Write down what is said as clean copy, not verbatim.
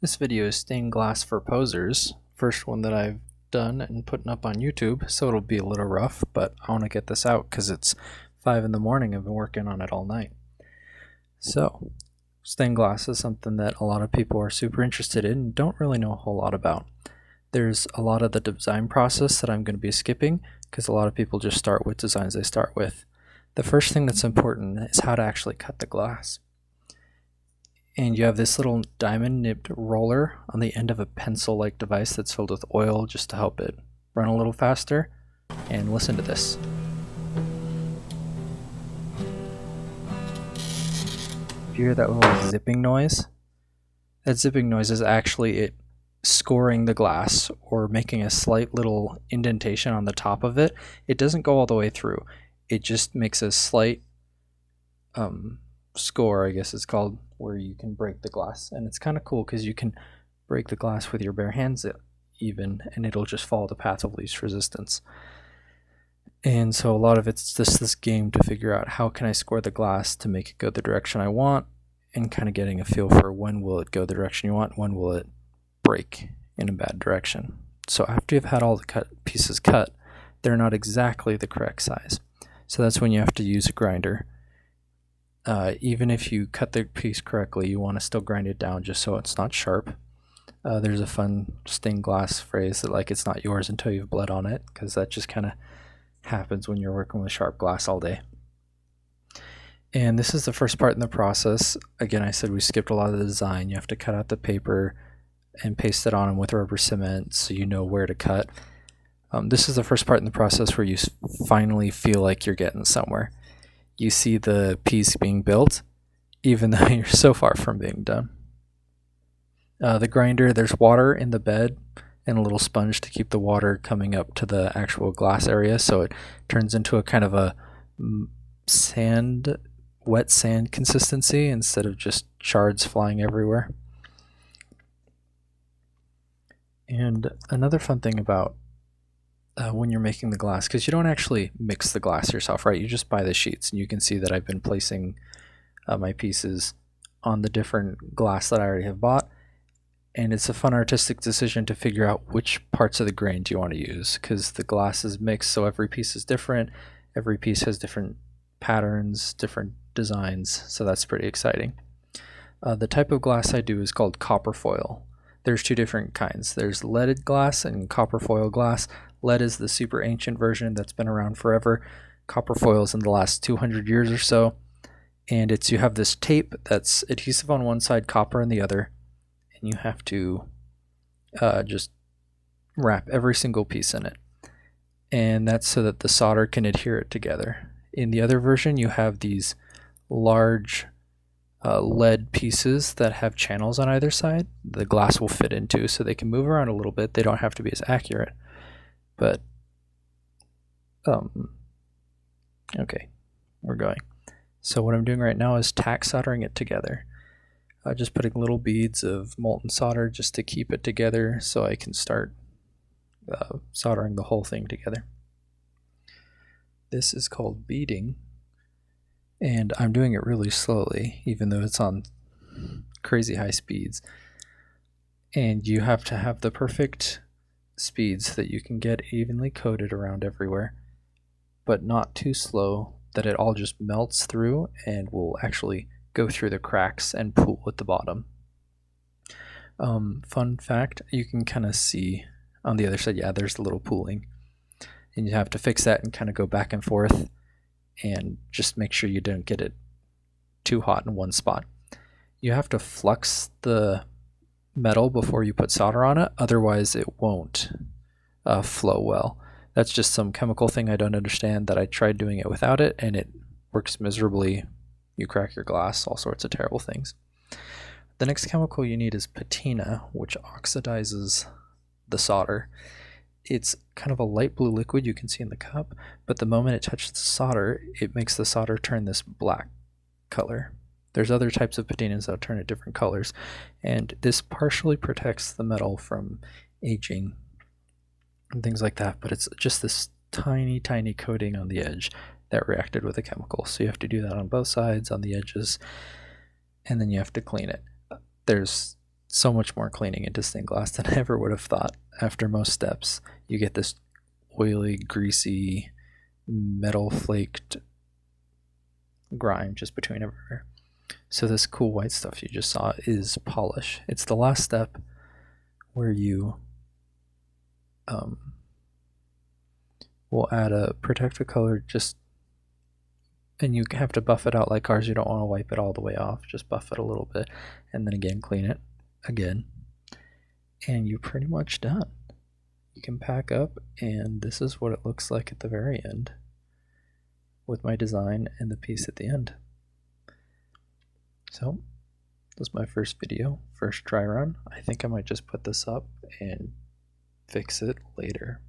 This video is stained glass for posers, first one that I've done and putting up on YouTube, so it'll be a little rough, but I want to get this out because it's 5 in the morning. I've been working on it all night. So, stained glass is something that a lot of people are super interested in and don't really know a whole lot about. There's a lot of the design process that I'm going to be skipping because a lot of people just start with designs they start with. The first thing that's important is how to actually cut the glass. And you have this little diamond nibbed roller on the end of a pencil-like device that's filled with oil just to help it run a little faster. And listen to this. If you hear that little zipping noise, that zipping noise is actually it scoring the glass or making a slight little indentation on the top of it. It doesn't go all the way through. It just makes a slight score, I guess it's called, where you can break the glass. And it's kind of cool because you can break the glass with your bare hands even, and it'll just follow the path of least resistance. And so a lot of it's just this game to figure out how can I score the glass to make it go the direction I want, and kind of getting a feel for when will it go the direction you want, when will it break in a bad direction. So after you've had all the pieces cut, they're not exactly the correct size. So that's when you have to use a grinder. Even if you cut the piece correctly, you want to still grind it down just so it's not sharp. There's a fun stained glass phrase that like it's not yours until you've bled on it, because that just kind of happens when you're working with sharp glass all day. And this is the first part in the process. Again, I said we skipped a lot of the design. You have to cut out the paper and paste it on them with rubber cement so you know where to cut. This is the first part in the process where you finally feel like you're getting somewhere. You see the piece being built, even though you're so far from being done. The grinder, there's water in the bed and a little sponge to keep the water coming up to the actual glass area, so it turns into a kind of a wet sand consistency instead of just shards flying everywhere. And another fun thing about when you're making the glass, because you don't actually mix the glass yourself, right? You just buy the sheets, and you can see that I've been placing my pieces on the different glass that I already have bought, and it's a fun artistic decision to figure out which parts of the grain do you want to use, because the glass is mixed, so every piece is different. Every piece has different patterns, different designs, so that's pretty exciting. The type of glass I do is called copper foil. There's two different kinds. There's leaded glass and copper foil glass. Lead is the super ancient version that's been around forever. Copper foil is in the last 200 years or so. And you have this tape that's adhesive on one side, copper on the other. And you have to just wrap every single piece in it. And that's so that the solder can adhere it together. In the other version, you have these large lead pieces that have channels on either side the glass will fit into, so they can move around a little bit. They don't have to be as accurate. But, okay, we're going. So what I'm doing right now is tack soldering it together. Just putting little beads of molten solder just to keep it together so I can start soldering the whole thing together. This is called beading, and I'm doing it really slowly, even though it's on crazy high speeds. And you have to have the perfect speeds so that you can get evenly coated around everywhere, but not too slow that it all just melts through and will actually go through the cracks and pool at the bottom. Fun fact, you can kind of see on the other side, yeah, there's a little pooling, and you have to fix that and kind of go back and forth and just make sure you don't get it too hot in one spot. You have to flux the metal before you put solder on it, otherwise it won't flow well. That's just some chemical thing I don't understand that I tried doing it without it, and it works miserably. You crack your glass, all sorts of terrible things. The next chemical you need is patina, which oxidizes the solder. It's kind of a light blue liquid you can see in the cup, but the moment it touches the solder, it makes the solder turn this black color. There's other types of patinas that turn it different colors, and this partially protects the metal from aging and things like that, but it's just this tiny, tiny coating on the edge that reacted with the chemical. So you have to do that on both sides, on the edges, and then you have to clean it. There's so much more cleaning into stained glass than I ever would have thought. After most steps, you get this oily, greasy, metal flaked grime just between everywhere. So this cool white stuff you just saw is polish. It's the last step where you will add a protective color, just, and you have to buff it out like ours. You don't want to wipe it all the way off, just buff it a little bit, and then again clean it again, and you're pretty much done. You can pack up, and this is what it looks like at the very end with my design and the piece at the end. So this is my first video, first try run. I think I might just put this up and fix it later.